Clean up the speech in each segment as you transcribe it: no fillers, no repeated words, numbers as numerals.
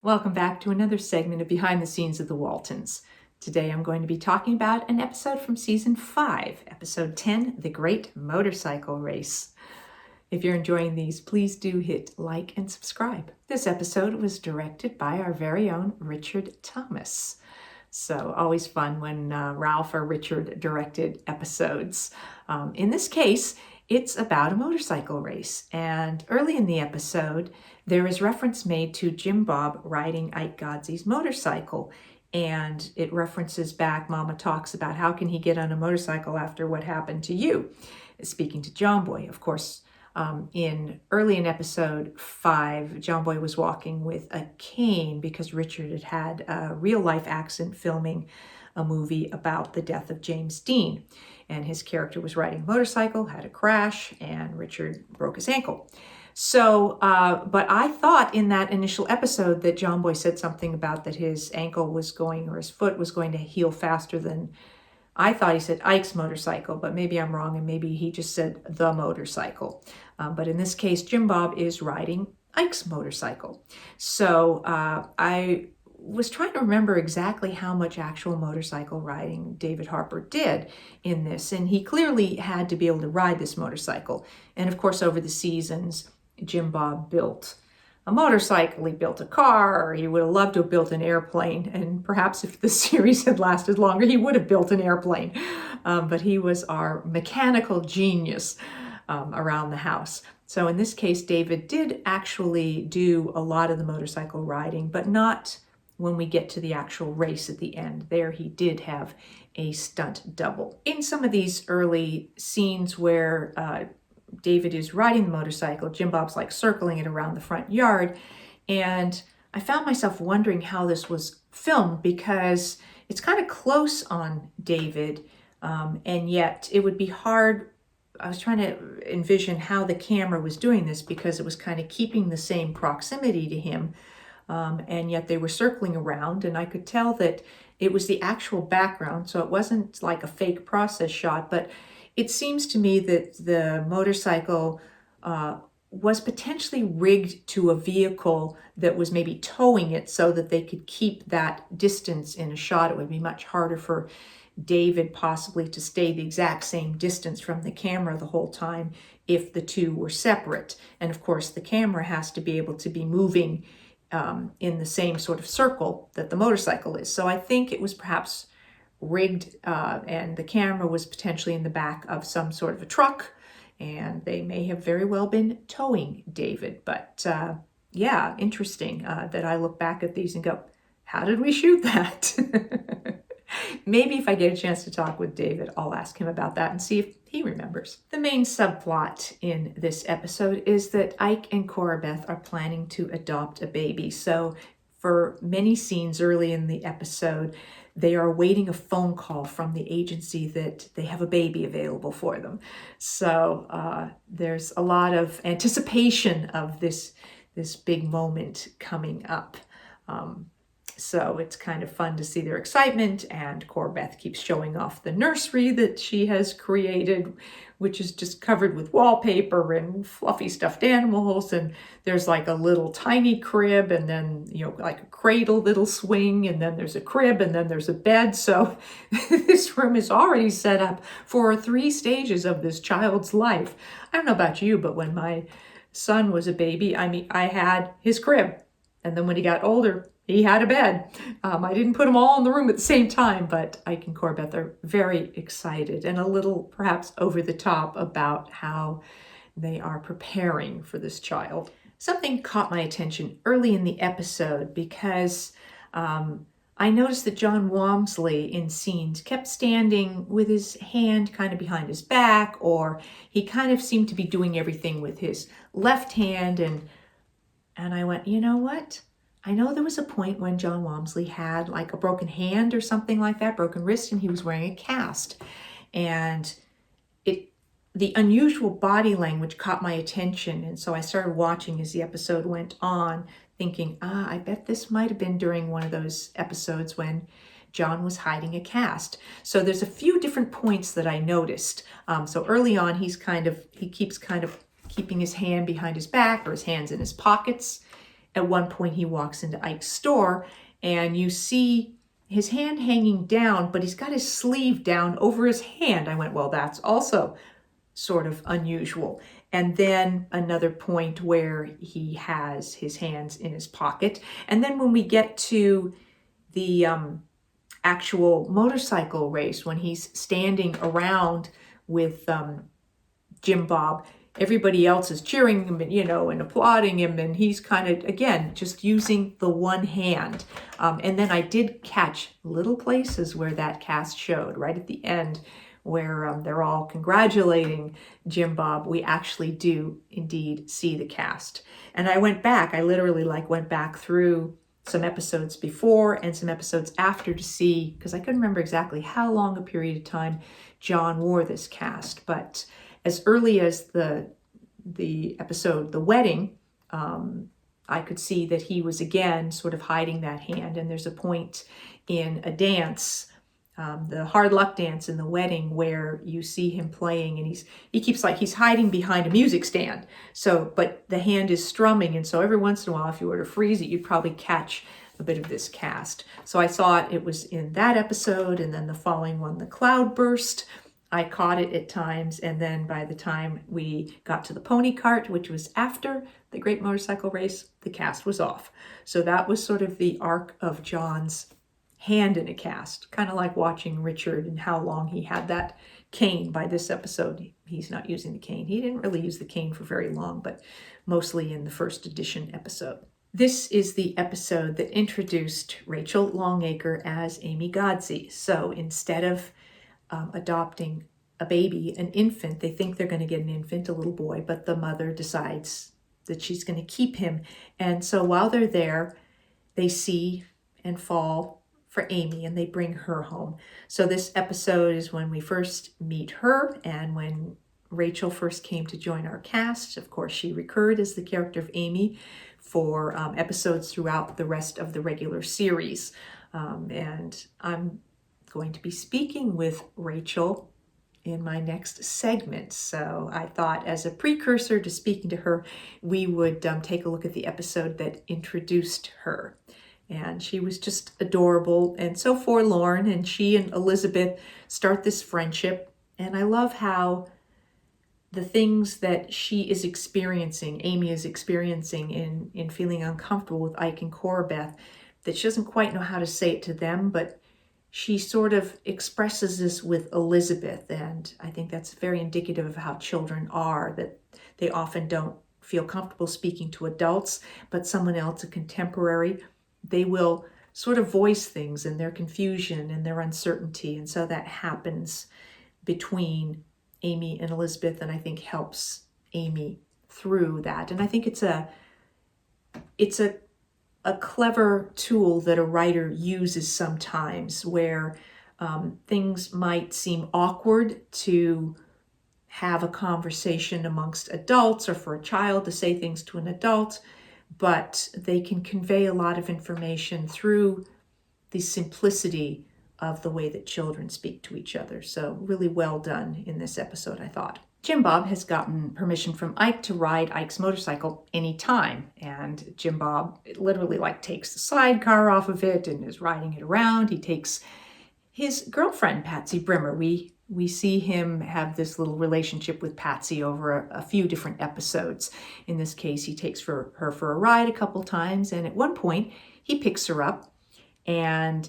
Welcome back to another segment of Behind the Scenes of the Waltons. Today I'm going to be talking about an episode from Season 5, Episode 10, The Great Motorcycle Race. If you're enjoying these, please do hit like and subscribe. This episode was directed by our very own Richard Thomas. So always fun when Ralph or Richard directed episodes. In this case, it's about a motorcycle race. And early in the episode, there is reference made to Jim Bob riding Ike Godsey's motorcycle. And it references back, Mama talks about how can he get on a motorcycle after what happened to you? Speaking to John Boy, of course. Early in episode 5, John Boy was walking with a cane because Richard had had a real life accident filming a movie about the death of James Dean. And his character was riding a motorcycle, had a crash, and Richard broke his ankle. So, but I thought in that initial episode that John Boy said something about that his ankle was going, or his foot was going to heal faster than, I thought he said Ike's motorcycle, but maybe I'm wrong, and maybe he just said the motorcycle. But in this case, Jim Bob is riding Ike's motorcycle. So I was trying to remember exactly how much actual motorcycle riding David Harper did in this, and he clearly had to be able to ride this motorcycle. And of course, over the seasons, Jim Bob built a motorcycle, he built a car, or he would have loved to have built an airplane, and perhaps if the series had lasted longer, he would have built an airplane. But he was our mechanical genius around the house. So in this case, David did actually do a lot of the motorcycle riding, but not when we get to the actual race at the end. There he did have a stunt double. In some of these early scenes where David is riding the motorcycle, Jim Bob's like circling it around the front yard, and I found myself wondering how this was filmed because it's kind of close on David, and yet it would be hard. I was trying to envision how the camera was doing this because it was kind of keeping the same proximity to him, and yet they were circling around, and I could tell that it was the actual background, so it wasn't like a fake process shot, but it seems to me that the motorcycle was potentially rigged to a vehicle that was maybe towing it so that they could keep that distance in a shot. It would be much harder for David possibly to stay the exact same distance from the camera the whole time if the two were separate. And of course, the camera has to be able to be moving in the same sort of circle that the motorcycle is. So I think it was perhaps rigged, and the camera was potentially in the back of some sort of a truck, and they may have very well been towing David. But yeah, interesting that I look back at these and go, how did we shoot that? Maybe if I get a chance to talk with David, I'll ask him about that and see if he remembers. The main subplot in this episode is that Ike and Corabeth are planning to adopt a baby. So for many scenes early in the episode, they are awaiting a phone call from the agency that they have a baby available for them. So there's a lot of anticipation of this big moment coming up. So it's kind of fun to see their excitement, and Corabeth keeps showing off the nursery that she has created, which is just covered with wallpaper and fluffy stuffed animals, and there's like a little tiny crib, and then, you know, like a cradle that'll swing, and then there's a crib, and then there's a bed. So this room is already set up for 3 stages of this child's life. I don't know about you, but when my son was a baby, I had his crib, and then when he got older, he had a bed. I didn't put them all in the room at the same time, but Ike and Corabeth are very excited and a little perhaps over the top about how they are preparing for this child. Something caught my attention early in the episode because I noticed that Jon Walmsley in scenes kept standing with his hand kind of behind his back, or he kind of seemed to be doing everything with his left hand, and I went, you know what? I know there was a point when Jon Walmsley had like a broken hand or something like that, broken wrist, and he was wearing a cast. And the unusual body language caught my attention. And so I started watching as the episode went on, thinking, I bet this might have been during one of those episodes when Jon was hiding a cast. So there's a few different points that I noticed. So early on, he keeps kind of keeping his hand behind his back, or his hands in his pockets. at one point he walks into Ike's store and you see his hand hanging down, but he's got his sleeve down over his hand. I went, well, that's also sort of unusual. And then another point where he has his hands in his pocket. And then when we get to the actual motorcycle race, when he's standing around with Jim Bob, everybody else is cheering him and, and applauding him. And he's kind of, again, just using the one hand. And then I did catch little places where that cast showed right at the end, where they're all congratulating Jim Bob. We actually do indeed see the cast. And I literally went back through some episodes before and some episodes after to see, because I couldn't remember exactly how long a period of time Jon wore this cast. But as early as the episode, The Wedding, I could see that he was again sort of hiding that hand. And there's a point in a dance, the hard luck dance in The Wedding, where you see him playing and he's hiding behind a music stand. So, but the hand is strumming. And so every once in a while, if you were to freeze it, you'd probably catch a bit of this cast. So I saw it was in that episode, and then the following one, The Cloudburst, I caught it at times. And then by the time we got to the pony cart, which was after the Great Motorcycle Race, the cast was off. So that was sort of the arc of Jon's hand in a cast, kind of like watching Richard and how long he had that cane. By this episode, he's not using the cane. He didn't really use the cane for very long, but mostly in the first edition episode. This is the episode that introduced Rachel Longaker as Amy Godsey. So instead of adopting a baby, an infant, they think they're going to get an infant, a little boy, but the mother decides that she's going to keep him. And so while they're there, they see and fall for Amy, and they bring her home. So this episode is when we first meet her, and when Rachel first came to join our cast. Of course, she recurred as the character of Amy for episodes throughout the rest of the regular series. And I'm going to be speaking with Rachel in my next segment. So I thought, as a precursor to speaking to her, we would take a look at the episode that introduced her. And she was just adorable and so forlorn. And she and Elizabeth start this friendship. And I love how the things that she is experiencing, Amy is experiencing in feeling uncomfortable with Ike and Corabeth, that she doesn't quite know how to say it to them, but she sort of expresses this with Elizabeth. And I think that's very indicative of how children are, that they often don't feel comfortable speaking to adults, but someone else, a contemporary, they will sort of voice things and their confusion and their uncertainty. And so that happens between Amy and Elizabeth, and I think helps Amy through that. And I think it's a clever tool that a writer uses sometimes, where things might seem awkward to have a conversation amongst adults, or for a child to say things to an adult, but they can convey a lot of information through the simplicity of the way that children speak to each other. So really well done in this episode, I thought. Jim Bob has gotten permission from Ike to ride Ike's motorcycle anytime. And Jim Bob literally takes the sidecar off of it and is riding it around. He takes his girlfriend, Patsy Brimmer. We see him have this little relationship with Patsy over a few different episodes. In this case, he takes her for a ride a couple times. And at one point, he picks her up and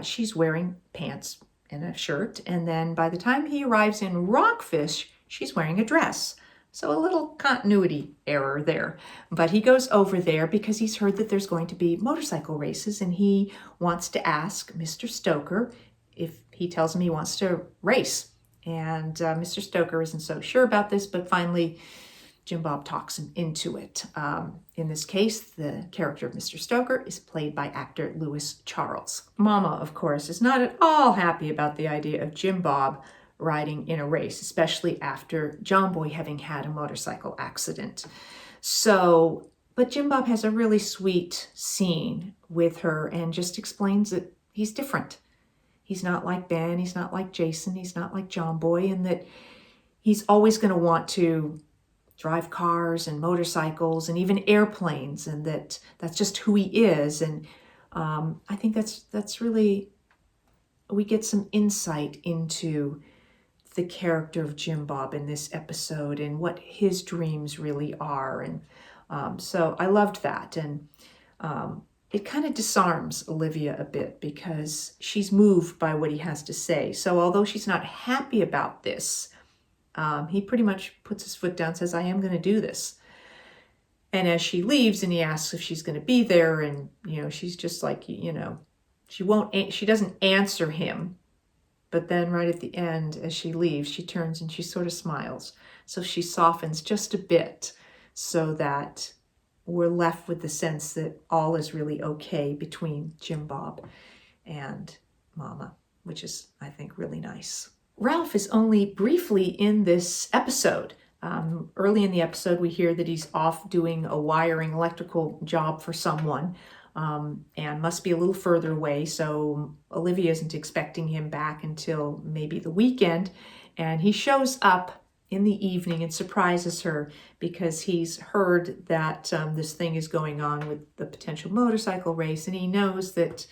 she's wearing pants and a shirt. And then by the time he arrives in Rockfish, she's wearing a dress. So a little continuity error there. But he goes over there because he's heard that there's going to be motorcycle races, and he wants to ask Mr. Stoker if he tells him he wants to race. And Mr. Stoker isn't so sure about this, but finally Jim Bob talks him into it. In this case, the character of Mr. Stoker is played by actor Lewis Charles. Mama, of course, is not at all happy about the idea of Jim Bob riding in a race, especially after John Boy having had a motorcycle accident. So, but Jim Bob has a really sweet scene with her and just explains that he's different. He's not like Ben, he's not like Jason, he's not like John Boy, and that he's always going to want to drive cars and motorcycles and even airplanes, and that's just who he is. And I think that's really, we get some insight into the character of Jim Bob in this episode and what his dreams really are. And so I loved that. And it kind of disarms Olivia a bit because she's moved by what he has to say. So although she's not happy about this, he pretty much puts his foot down, says, I am going to do this. And as she leaves and he asks if she's going to be there, and, she's just like, she doesn't answer him. But then right at the end, as she leaves, she turns and she sort of smiles. So she softens just a bit so that we're left with the sense that all is really okay between Jim Bob and Mama, which is, I think, really nice. Ralph is only briefly in this episode. Early in the episode, we hear that he's off doing a wiring electrical job for someone, and must be a little further away. So Olivia isn't expecting him back until maybe the weekend. And he shows up in the evening and surprises her because he's heard that this thing is going on with the potential motorcycle race. And he knows that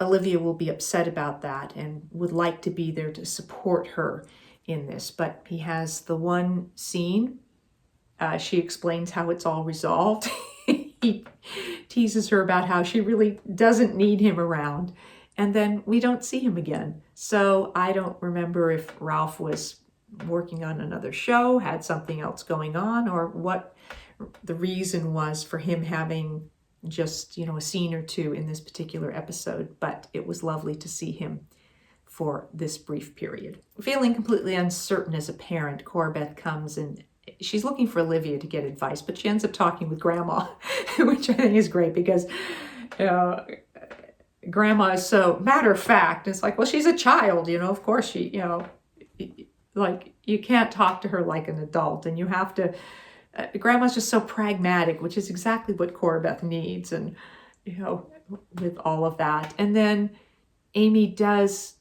Olivia will be upset about that and would like to be there to support her in this. But he has the one scene. She explains how it's all resolved. He teases her about how she really doesn't need him around. And then we don't see him again. So I don't remember if Ralph was working on another show, had something else going on, or what the reason was for him having just, a scene or two in this particular episode. But it was lovely to see him for this brief period. Feeling completely uncertain as a parent, Corabeth comes and she's looking for Olivia to get advice, but she ends up talking with Grandma, which I think is great because Grandma is so matter of fact. It's like, well, she's a child, of course she, like you can't talk to her like an adult, and you have to, Grandma's just so pragmatic, which is exactly what Corabeth needs. And, with all of that. And then Amy does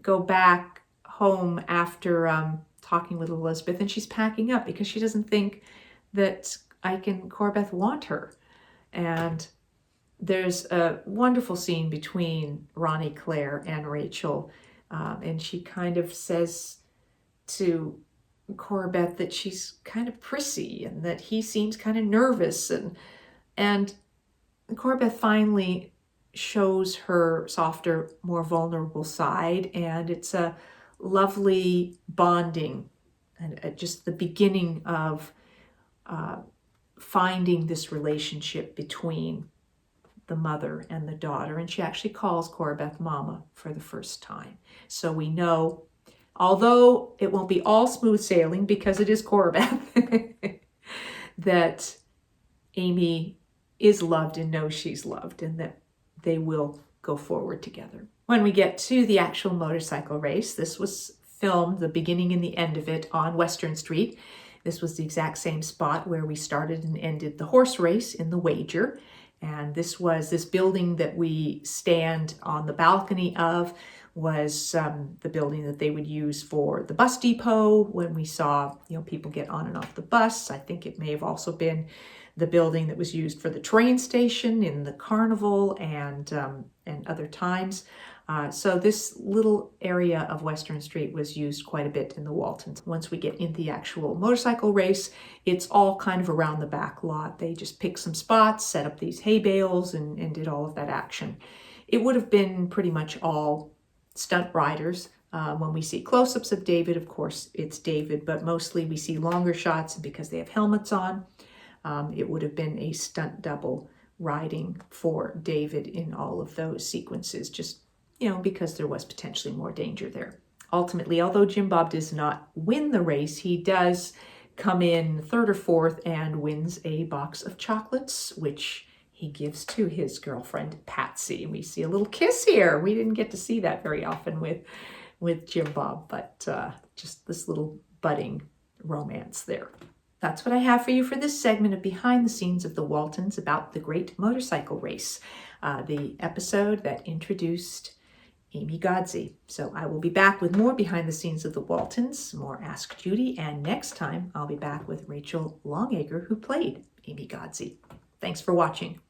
go back home after talking with Elizabeth, and she's packing up because she doesn't think that Ike and Corabeth want her. And there's a wonderful scene between Ronnie Claire and Rachel, and she kind of says to Corabeth that she's kind of prissy and that he seems kind of nervous, and Corabeth finally shows her softer, more vulnerable side, and it's a lovely bonding and just the beginning of finding this relationship between the mother and the daughter. And she actually calls Corabeth Mama for the first time. So we know, although it won't be all smooth sailing because it is Corabeth, that Amy is loved and knows she's loved, and that they will go forward together. When we get to the actual motorcycle race, this was filmed, the beginning and the end of it, on Western Street. This was the exact same spot where we started and ended the horse race in the wager. And this building that we stand on the balcony of was the building that they would use for the bus depot when we saw, people get on and off the bus. I think it may have also been the building that was used for the train station in the carnival and other times. So this little area of Western Street was used quite a bit in the Waltons. Once we get into the actual motorcycle race, it's all kind of around the back lot. They just picked some spots, set up these hay bales, and did all of that action. It would have been pretty much all stunt riders. When we see close-ups of David, of course, it's David, but mostly we see longer shots, and because they have helmets on, it would have been a stunt double riding for David in all of those sequences, just, because there was potentially more danger there. Ultimately, although Jim Bob does not win the race, he does come in third or fourth and wins a box of chocolates, which he gives to his girlfriend, Patsy. And we see a little kiss here. We didn't get to see that very often with Jim Bob, but just this little budding romance there. That's what I have for you for this segment of Behind the Scenes of the Waltons about the Great Motorcycle Race, the episode that introduced Amy Godsey. So I will be back with more behind the scenes of the Waltons, more Ask Judy, and next time I'll be back with Rachel Longaker, who played Amy Godsey. Thanks for watching.